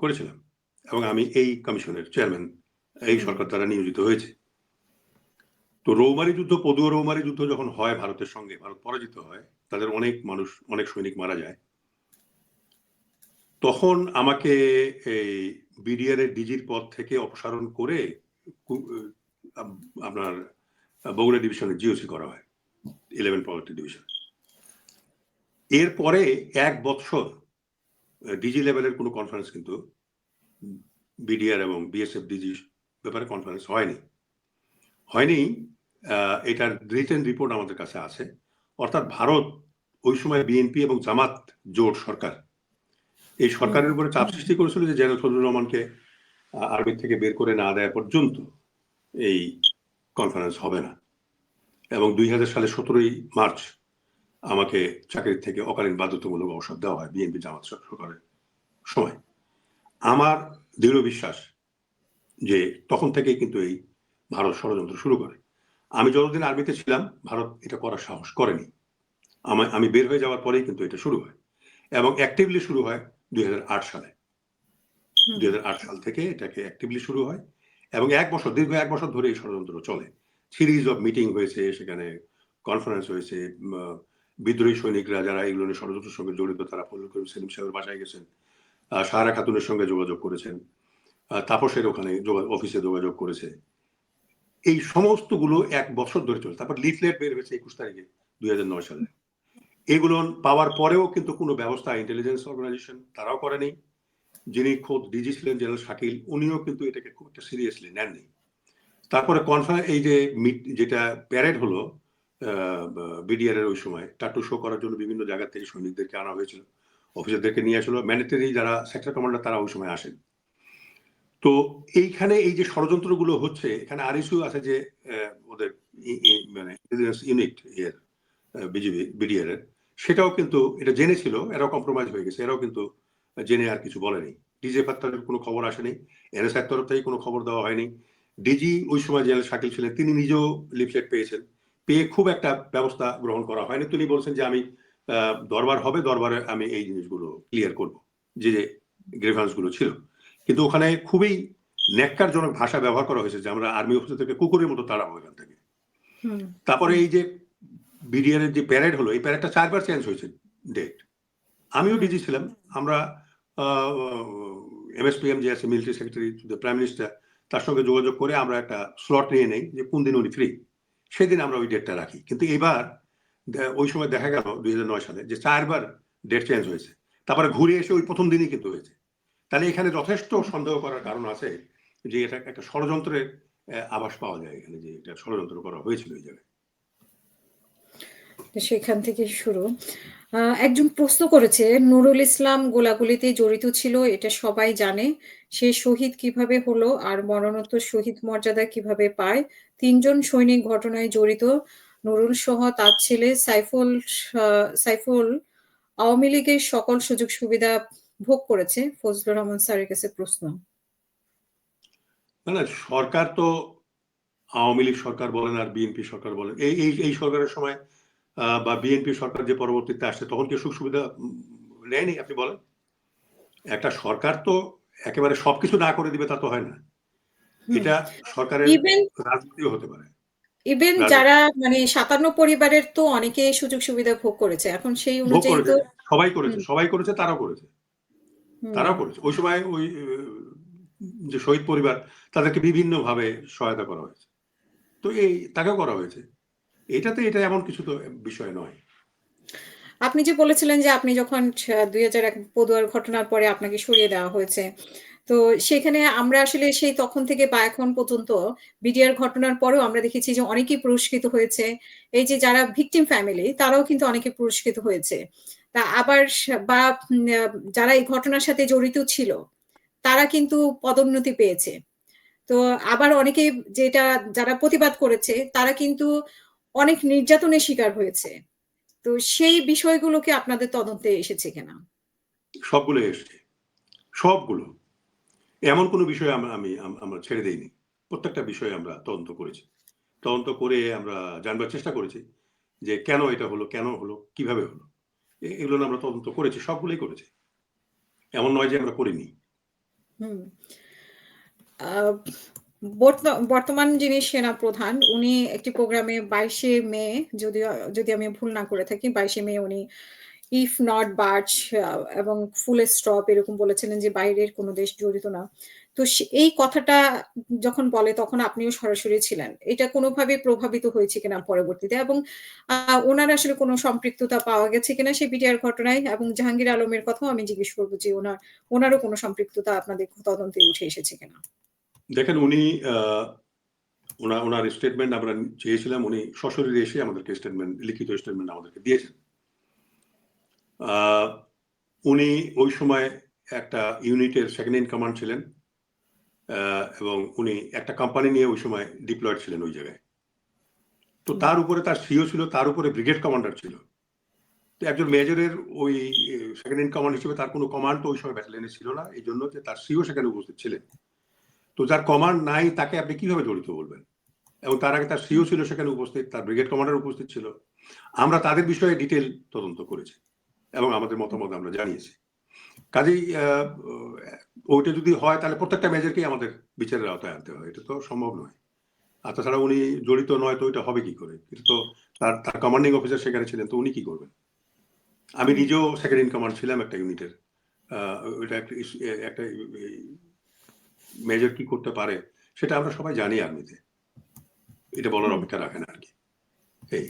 করেছিলাম এবং আমি এই কমিশনের চেয়ারম্যান এই সরকার দ্বারা নিয়োজিত হয়েছে। তো রৌমারী যুদ্ধ, পদুয়া রৌমারী যুদ্ধ যখন হয় ভারতের সঙ্গে, ভারত পরাজিত হয়, তাদের অনেক মানুষ, অনেক সৈনিক মারা যায়। তখন আমাকে এই বিডিআর এর ডিজির পদ থেকে অপসারণ করে আপনার বগুড়া ডিভিশনের জিওসি করা হয়, 11 পরবর্তী ডিভিশন। এরপরে 1 বছর ডিজি লেভেলের কোনো কনফারেন্স কিন্তু বিডিআর এবং বিএসএফ ডিজি ব্যাপারে কনফারেন্স হয়নি। এটার রিটেন রিপোর্ট আমাদের কাছে আছে। অর্থাৎ ভারত ওই সময় বিএনপি এবং জামাত জোট সরকার, এই সরকারের উপরে চাপ সৃষ্টি করেছিল যে জেনারেল ফজলুর রহমানকে আর্মি থেকে বের করে না দেওয়া পর্যন্ত এই কনফারেন্স হবে না। এবং 2000 সালে 17ই মার্চ আমাকে চাকরি থেকে অকালীন বাধ্যতামূলক অবসর দেওয়া হয় বিএনপি জামাত সরকারের সময়। আমার দৃঢ় বিশ্বাস যে তখন থেকেই কিন্তু এই ভারত ষড়যন্ত্র শুরু করে। আমি যতদিন আর্মিতে ছিলাম ভারত এটা করার সাহস করেনি। আমি বের হয়ে যাওয়ার পরেই কিন্তু এটা শুরু হয় এবং অ্যাক্টিভলি শুরু হয় 2008 সালে। 2008 সাল থেকে এটাকে অ্যাক্টিভলি শুরু হয় এবং দীর্ঘ 1 বছর ধরে এই ষড়যন্ত্র চলে। সিরিজ অফ মিটিং হয়েছে, সেখানে কনফারেন্স হয়েছে, বিদ্রোহী সৈনিকরা যারা এগুলো নিয়ে ষড়যন্ত্রের সঙ্গে জড়িত তারা ফজলুল করিম সেলিম সাহেবের বাসায় গেছেন, সাহারা খাতুনের সঙ্গে যোগাযোগ করেছেন, তাপসের ওখানে অফিসে যোগাযোগ করেছে। এই সমস্তগুলো 1 বছর ধরে চলছে। তারপর লিফলেট বের হয়েছে 21 তারিখে 2009 সালে। এগুলো পাওয়ার পরেও কিন্তু কোনো ব্যবস্থা ইন্টেলিজেন্স অর্গানাইজেশন তারাও করেনি। যিনি খোদ ডিজি ছিলেন জেনারেল শাকিল, উনিও কিন্তু এটাকে খুব একটা সিরিয়াসলি নেননি। তারপরে এই যে যেটা প্যারেড হলো বিডিআর এর ওই সময় টাটু শো করার জন্য বিভিন্ন জায়গা থেকে সৈনিকদেরকে আনা হয়েছিল, অফিসারদেরকে নিয়ে আসলো, ম্যান্ডেটরি যারা সেক্টর কমান্ডার তারা ওই সময় আসেন। তো এইখানে এই যে ষড়যন্ত্রগুলো হচ্ছে, এখানে আর ইস্যু আছে যে ওদের মানে ইউনিট এর বিজিবি বিডিআর এর, সেটাও কিন্তু এটা জেনেছিল, এরাও কম্প্রোমাইজ হয়ে গেছে, এরাও কিন্তু জেনে আর কিছু বলেনি। ডিজে ফাত্তারের কোনো খবর আসেনি, এনএসআর তরফ থেকে কোনো খবর দেওয়া হয়নি। ডিজি ওই সময় জেনারেল শাকিল ছিলেন, তিনি নিজেও লিফলেট পেয়েছেন, পেয়ে খুব একটা ব্যবস্থা গ্রহণ করা হয়নি। তিনি বলছেন যে আমি দরবার হবে, দরবারে আমি এই জিনিসগুলো ক্লিয়ার করব, যে যে গ্রেভান্স গুলো ছিল। কিন্তু ওখানে খুবই ন্যাক্কারজনক ভাষা ব্যবহার করা হয়েছে যে আমরা আর্মি অফিসার থেকে কুকুরের মতো তাড়াবো এখান থেকে। তারপরে এই যে বিডিআর এর যে প্যারেড হলো, এই প্যারেডটা 4 বার চেঞ্জ হয়েছে ডেট। আমিও ডিজি ছিলাম, আমরা এমএসপিএম যে আছে মিলিটারি সেক্রেটারি প্রাইম মিনিস্টার, তার সঙ্গে যোগাযোগ করে আমরা একটা স্লট নিয়ে নেই যে কোন দিন উনি ফ্রি, সেদিন আমরা ওই ডেটটা রাখি। কিন্তু এবার ওই সময় দেখা গেল 2009 সালে যে 4 বার ডেট চেঞ্জ হয়েছে, তারপরে ঘুরে এসে ওই প্রথম দিনই কিন্তু হয়েছে। তাহলে এখানে যথেষ্ট সন্দেহ করার কারণ আছে যে এটা একটা ষড়যন্ত্রের আভাস পাওয়া যায় এখানে, যে এটা ষড়যন্ত্র করা হয়েছিল এই জায়গায়। সেখান থেকে শুরু। একজন প্রশ্ন করেছে, নুরুল ইসলাম গোলাগুলিতে জড়িত ছিল, এটা সবাই জানে। সে শহীদ কিভাবে হলো আর মরণোত্তর শহীদ মর্যাদা কিভাবে পায়? 3 জন সৈনিক ঘটনায় জড়িত, নুরুল সহ তার ছেলে সাইফুল আওয়ামী লীগের সকল সুযোগ সুবিধা ভোগ করেছে। ফজলুর রহমান স্যারের কাছে প্রশ্ন। না, সরকার তো আওয়ামী লীগ সরকার বলেন আর বিএনপি সরকার বলেন, এই সরকারের সময় বা বিএনপি সরকার যে পরবর্তীতে আসছে, তখন কি সুখ সুবিধা নেয়নি? আপনি বলেন। একটা সরকার তো একেবারে সবকিছু না করে দিবে তা তো হয় না। এটা সরকারের রাজনীতিও হতে পারে। ইভেন যারা মানে 57 পরিবারের তো অনেকে সুযোগ সুবিধা ভোগ করেছে, এখন সেই অনুযায়ী তো সবাই করেছে, তারাও করেছে। ওই সময় ওই যে শহীদ পরিবার, তাদেরকে বিভিন্ন ভাবে সহায়তা করা হয়েছে, তো তাকেও করা হয়েছে। এটা এমন কিছু তো বিষয় নয়। আপনি যে বলেছিলেন যে আপনি যখন 2001 পদুয়ার ঘটনার পরে আপনাকে সরিয়ে দেওয়া হয়েছে, তো সেখানে আমরা আসলে সেই তখন থেকে বা এখন পর্যন্ত বিডিআর ঘটনার পরেও আমরা দেখেছি যে অনেকেই পুরস্কৃত হয়েছে। এই যে যারা ভিকটিম ফ্যামিলি, তারাও কিন্তু অনেকে পুরস্কৃত হয়েছে। তা আবার বা যারা এই ঘটনার সাথে জড়িত ছিল, তারা কিন্তু পদোন্নতি পেয়েছে। তো আবার অনেকে যারা প্রতিবাদ করেছে, তারা কিন্তু অনেক নির্যাতনের শিকার হয়েছে। তো সেই বিষয়গুলো কি আপনাদের তদন্তে এসেছে কিনা? সবগুলো এসছে, সবগুলো। এমন কোনো বিষয় আমরা ছেড়ে দেইনি। প্রত্যেকটা বিষয়ে আমরা তদন্ত করেছি। তদন্ত করে আমরা জানবার চেষ্টা করেছি যে কেন এটা হলো, কেন হলো, কিভাবে হলো। এগুলো আমরা তদন্ত করেছি, সবগুলোই করেছি। এমন নয় যে আমরা করিনি। হুম। আ বর্তমান যিনি সেনাপ্রধান উনি একটি প্রোগ্রামে ২২শে মে যদি আমি ভুল না করে থাকি ২২শে মে উনি ইফ নট বার্জ আ এবং ফুল স্টপ এরকম বলেছিলেন যে বাইরের কোন দেশ জড়িত না। তো এই কথাটা যখন বলে তখন আপনিও সরাসরি ছিলেন। এটা কোনভাবে প্রভাবিত হয়েছে কিনা পরবর্তীতে এবং আ উনার আসলে কোন সম্পৃক্ততা পাওয়া গেছে কিনা সেই বিটিআর ঘটনায় এবং জাহাঙ্গীর আলমের কথাও আমি জিজ্ঞেস করব যে উনারও কোন সম্পৃক্ততা আপনাদের তদন্তে উঠে এসেছে কিনা? দেখেন উনি আ উনার স্টেটমেন্ট আমরা চেয়েছিলাম। উনি সশরীরে এসে আমাদেরকে লিখিত স্টেটমেন্ট আমাদেরকে দিয়েছেন। আ উনি ওই সময় একটা ইউনিটের সেকেন্ড ইন কমান্ড ছিলেন। আ এবং উনি একটা কোম্পানি নিয়ে ওই সময় ডিপ্লয়েড ছিলেন ওই জায়গায়। তো হুম, তার উপরে তার সিও ছিল, তার উপরে ব্রিগেড কমান্ডার ছিল। তো একজন মেজরের ওই সেকেন্ড ইন কমান্ড হিসেবে তার কোন কমান্ড তো ওই সময় ব্যাটালিয়নে ছিল না। এজন্য যে তার সিও সেখানে উপস্থিত ছিলেন। তো যার কমান্ড নাই তাকে আপনি কিভাবে জড়িত বলবেন? এবং তার আগে তার সিও হুম, ছিল সেখানে উপস্থিত, তার ব্রিগেড কমান্ডার উপস্থিত ছিল। আমরা তাদের বিষয়ে ডিটেইল তদন্ত করেছি এবং আমাদের হুম, মতামত আমরা জানিয়েছি। কাজেই ও ওইটা যদি হয় তাহলে প্রত্যেকটা মেজরকেই আমাদের বিচারের আওতায় আনতে হয়। এটা তো সম্ভব নয়। আর তাছাড়া উনি জড়িত নয় তো এটা হবে কি করে? এটা তো তার কমান্ডিং অফিসার সেখানে ছিলেন তো উনি কি করবেন? আমি হুম, নিজেও সেকেন্ড ইন কমান্ড ছিলাম একটা ইউনিটের। আ ওইটা একটা মেজর কি করতে পারে সেটা আমরা সবাই জানি আর্মিতে। এটা বলার হুম। অপেক্ষা রাখে না আরকি। এই।